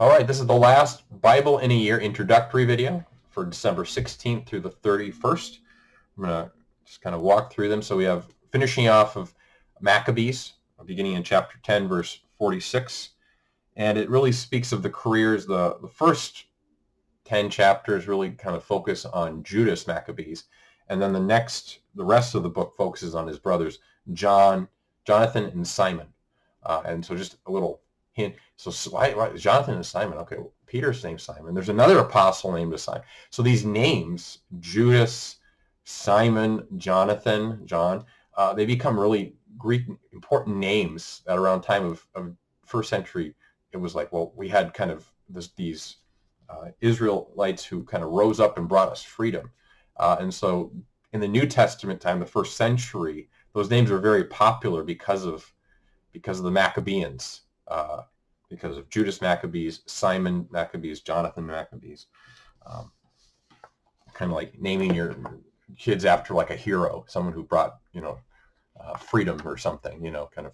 All right, this is the last Bible in a Year introductory video for December 16th through the 31st. I'm going to just kind of walk through them. So we have finishing off of Maccabees, beginning in chapter 10, verse 46. And it really speaks of the careers. The first 10 chapters really kind of focus on Judas Maccabees. And then the rest of the book focuses on his brothers, Jonathan, and Simon. And so just a little hint. So why Jonathan and Simon? Okay, well, Peter's named Simon. There's another apostle named Simon. So these names, Judas, Simon, Jonathan, John, they become really Greek important names at around time of first century. It was like, well, we had kind of these Israelites who kind of rose up and brought us freedom. And so in the New Testament time, the first century, those names were very popular because of the Maccabeans, because of Judas Maccabees, Simon Maccabees, Jonathan Maccabees. Kind of like naming your kids after like a hero, someone who brought, freedom or something, kind of.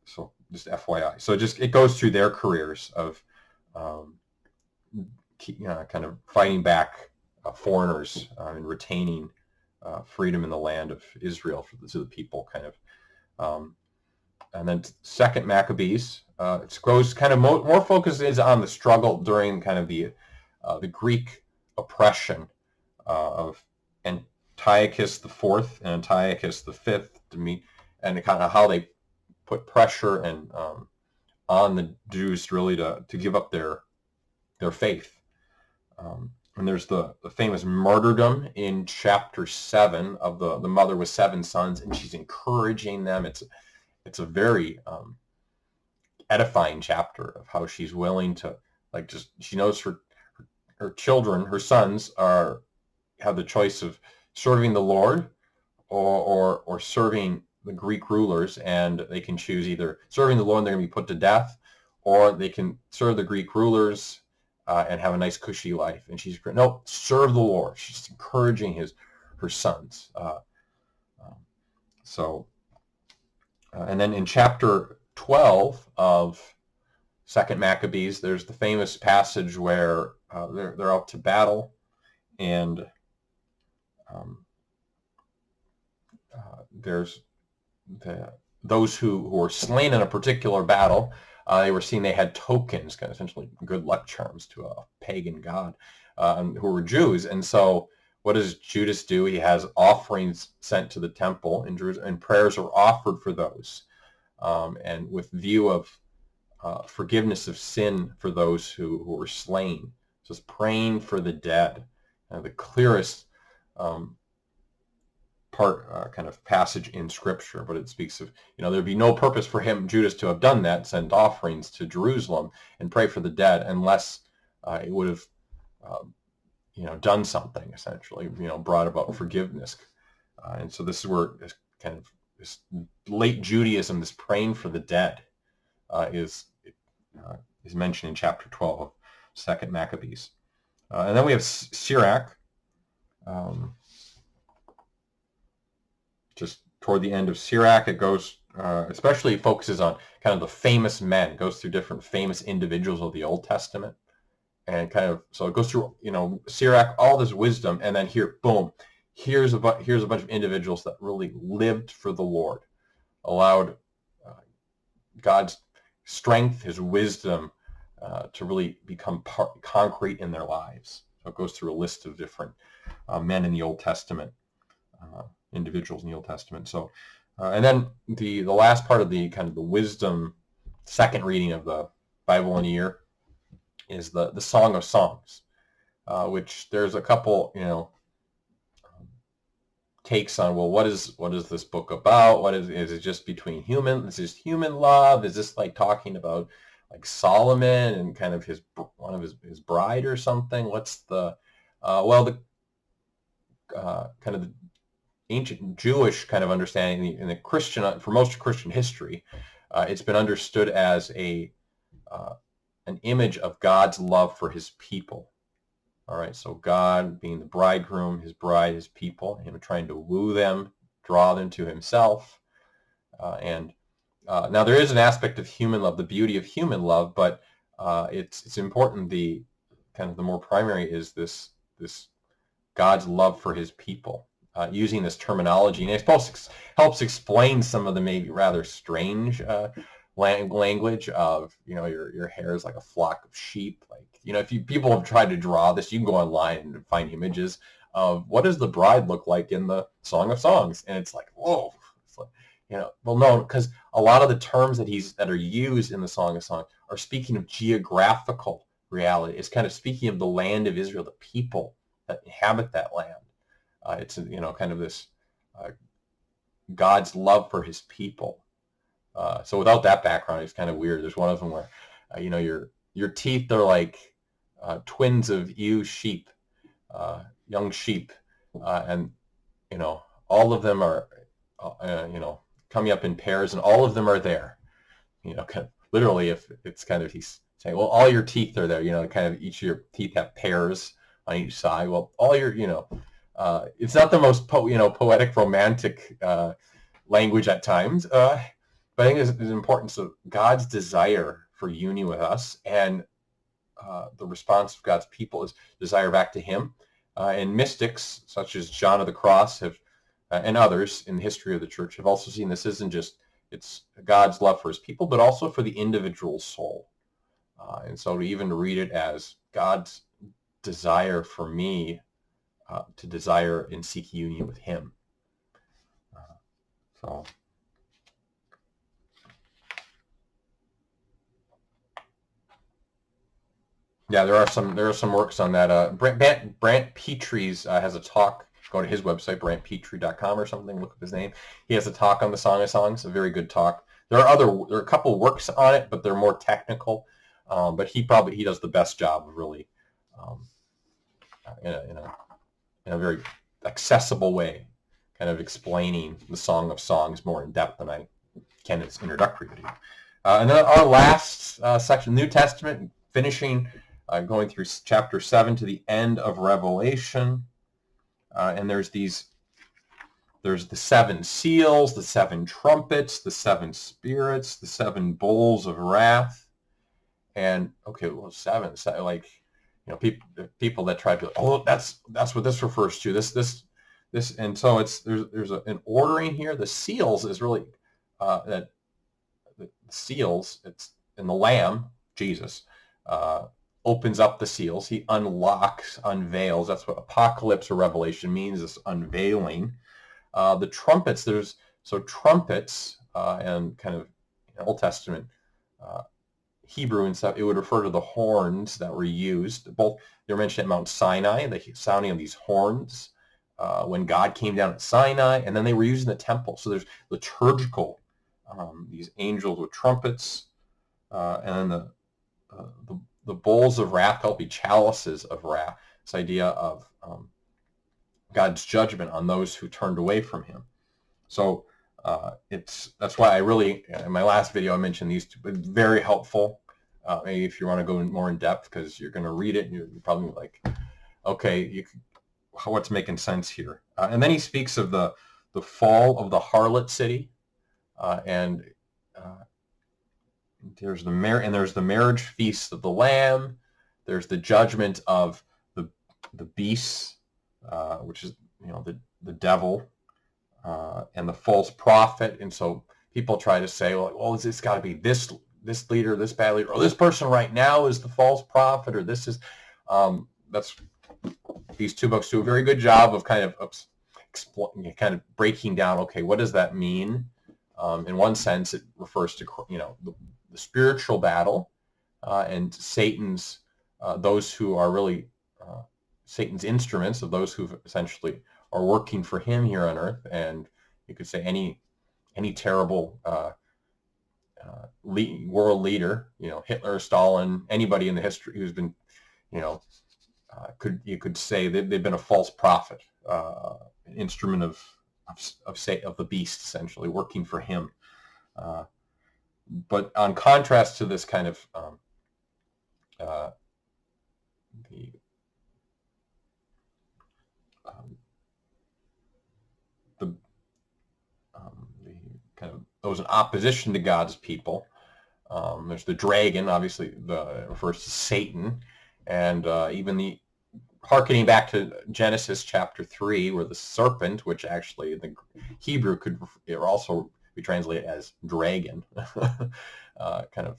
So just FYI. So it goes through their careers of kind of fighting back foreigners and retaining freedom in the land of Israel to the people, kind of. And then second Maccabees, it goes kind of more focus is on the struggle during kind of the Greek oppression of Antiochus IV and Antiochus V to meet, and kind of how they put pressure and on the Jews really to give up their faith. And there's the famous martyrdom in chapter 7 of the mother with 7 sons, and she's encouraging them. It's a very edifying chapter of how she's willing to, she knows her children, her sons have the choice of serving the Lord or serving the Greek rulers, and they can choose either serving the Lord and they're going to be put to death, or they can serve the Greek rulers and have a nice cushy life. And she's, no, serve the Lord. She's encouraging her sons. And then in chapter 12 of Second Maccabees, there's the famous passage where they're out to battle, and there's those who were slain in a particular battle. They were seen, they had tokens, kind of essentially good luck charms to a pagan god, who were Jews. And so what does Judas do? He has offerings sent to the temple in Jerusalem, and prayers are offered for those, and with view of forgiveness of sin for those who were slain. So it's praying for the dead, the clearest kind of passage in Scripture. But it speaks of, there'd be no purpose for Judas, to have done that, send offerings to Jerusalem and pray for the dead, unless it would have done something, essentially, brought about forgiveness. And so this is where this late Judaism, this praying for the dead, is mentioned in chapter 12 of Second Maccabees. And then we have Sirach, just toward the end of Sirach. It goes, especially focuses on kind of the famous men, goes through different famous individuals of the Old Testament. And so it goes through, Sirach, all this wisdom, and then here, boom, here's a bunch of individuals that really lived for the Lord, allowed God's strength, His wisdom, to really become concrete in their lives. So it goes through a list of different men in the Old Testament, individuals in the Old Testament. So, and then the last part of the kind of the wisdom second reading of the Bible in a year is the Song of Songs, which there's a couple, takes on, well, what is this book about? Is it just between humans? Is this human love? Is this like talking about like Solomon and kind of one of his bride or something? What's the kind of the ancient Jewish kind of understanding in the Christian, for most of Christian history, it's been understood as an image of God's love for His people. All right, so God being the bridegroom, His bride, His people, Him trying to woo them, draw them to Himself. And now there is an aspect of human love, the beauty of human love, but it's important. The kind of the more primary is this God's love for his people, using this terminology, and I suppose helps explain some of the maybe rather strange language of, your hair is like a flock of sheep. Like, if people have tried to draw this, you can go online and find images of what does the bride look like in the Song of Songs, and it's like, whoa. It's like, well, no, because a lot of the terms that are used in the Song of Songs are speaking of geographical reality. It's kind of speaking of the land of Israel, the people that inhabit that land. It's kind of this God's love for his people. So without that background, it's kind of weird. There's one of them where your teeth are like twins of ewe sheep, young sheep, and all of them are coming up in pairs, and all of them are there. Kind of, literally, if it's kind of, he's saying, well, all your teeth are there. Kind of each of your teeth have pairs on each side. Well, all your, it's not the most poetic, romantic language at times, but I think it's important. So God's desire for union with us, and the response of God's people is desire back to him. And mystics such as John of the Cross have, and others in the history of the church, have also seen this isn't just it's God's love for his people, but also for the individual soul. And so to even read it as God's desire for me to desire and seek union with him. So yeah, there are some works on that. Brant Petry's has a talk. Go to his website, brantpetry.com or something. Look up his name. He has a talk on the Song of Songs. A very good talk. There are a couple works on it, but they're more technical. But he does the best job of really, in a very accessible way, kind of explaining the Song of Songs more in depth than I can in its introductory video. And then our last section, New Testament, finishing, going through chapter 7 to the end of Revelation. And there's the 7 seals, the 7 trumpets, the 7 spirits, the 7 bowls of wrath. And okay, well, 7, like, people that try to, that's what this refers to. This, and so there's an ordering here. The seals is really that the seals. It's in the Lamb, Jesus. Opens up the seals. He unveils. That's what apocalypse or revelation means, this unveiling. The trumpets, trumpets, and kind of Old Testament Hebrew and stuff, it would refer to the horns that were used. Both, they were mentioned at Mount Sinai, the sounding of these horns when God came down at Sinai, and then they were used in the temple. So there's liturgical, these angels with trumpets, and then the bowls of wrath, called be chalices of wrath. This idea of God's judgment on those who turned away from him. So that's why I really, in my last video, I mentioned these two, but very helpful. Maybe if you want to go more in depth, because you're going to read it and you're probably like, okay, what's making sense here? And then he speaks of the fall of the harlot city, and there's the marriage feast of the Lamb. There's the judgment of the beasts, which is the devil, and the false prophet. And so people try to say, well, it's got to be this leader, this bad leader, or this person right now is the false prophet, or this is that's these two books do a very good job of kind of breaking down. Okay, what does that mean? In one sense, it refers to the spiritual battle and Satan's those who are really Satan's instruments, of those who essentially are working for him here on earth. And you could say any terrible world leader, Hitler, Stalin, anybody in the history who's been, you could say that they've been a false prophet, an instrument of the beast, essentially working for him. But on contrast to this kind of the kind of those in opposition to God's people, There's the dragon, obviously refers to Satan, and even the harkening back to Genesis chapter 3, where the serpent, which actually in the Hebrew could also be translated as dragon, kind of.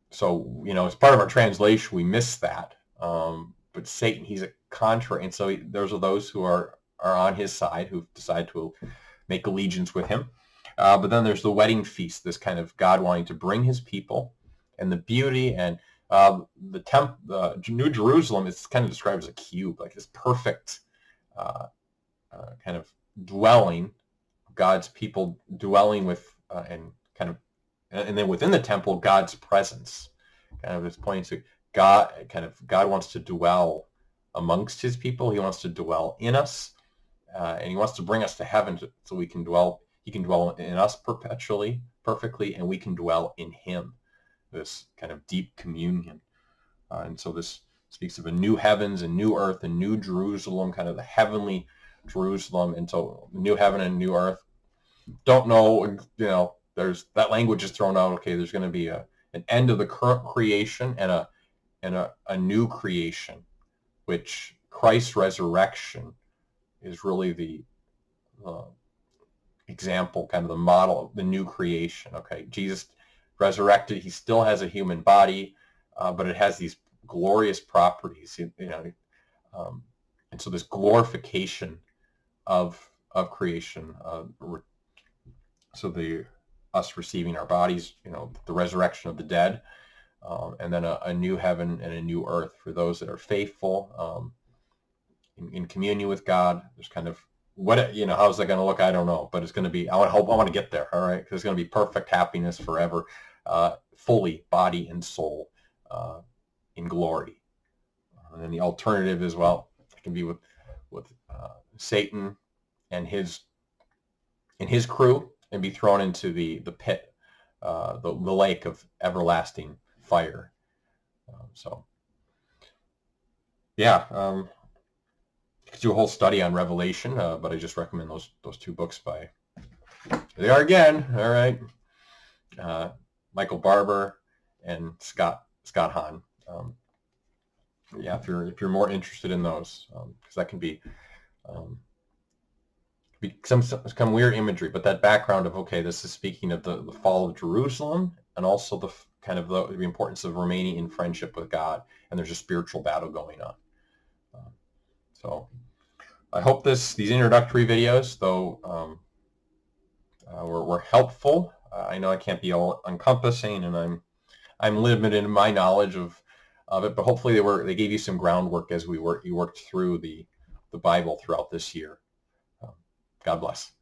So, as part of our translation, we miss that. But Satan, he's a contrary, and so those are those who are on his side, who decide to make allegiance with him. But then there's the wedding feast, this kind of God wanting to bring his people, and the beauty and the New Jerusalem is kind of described as a cube, like this perfect kind of dwelling, God's people dwelling with and then within the temple, God's presence, kind of this pointing to God. God wants to dwell amongst his people. He wants to dwell in us, and he wants to bring us to heaven so we can dwell. He can dwell in us perpetually, perfectly, and we can dwell in him. This kind of deep communion. And so this speaks of a new heavens and new earth and new Jerusalem, kind of the heavenly Jerusalem. And so new heaven and new earth. Don't know, there's that language is thrown out. Okay, there's going to be an end of the current creation and a new creation, which Christ's resurrection is really the example, kind of the model of the new creation. Okay, Jesus resurrected. He still has a human body, but it has these glorious properties. And so this glorification of creation. So us receiving our bodies, the resurrection of the dead, and then a new heaven and a new earth for those that are faithful in communion with God. There's kind of how's that going to look? I don't know, but it's going to be. I want to get there. All right, because it's going to be perfect happiness forever, fully body and soul in glory. And then the alternative as well, it can be with Satan and his crew, and be thrown into the pit, the lake of everlasting fire. Could do a whole study on Revelation, but I just recommend those two books by. Here they are again. All right, Michael Barber and Scott Hahn. If you're more interested in those, because that can be some weird imagery, but that background of, okay, this is speaking of the fall of Jerusalem, and also the kind of the importance of remaining in friendship with God, and there's a spiritual battle going on. So I hope these introductory videos, though, were helpful. I know I can't be all encompassing, and I'm limited in my knowledge of it, but hopefully they gave you some groundwork as you worked through the Bible throughout this year. God bless.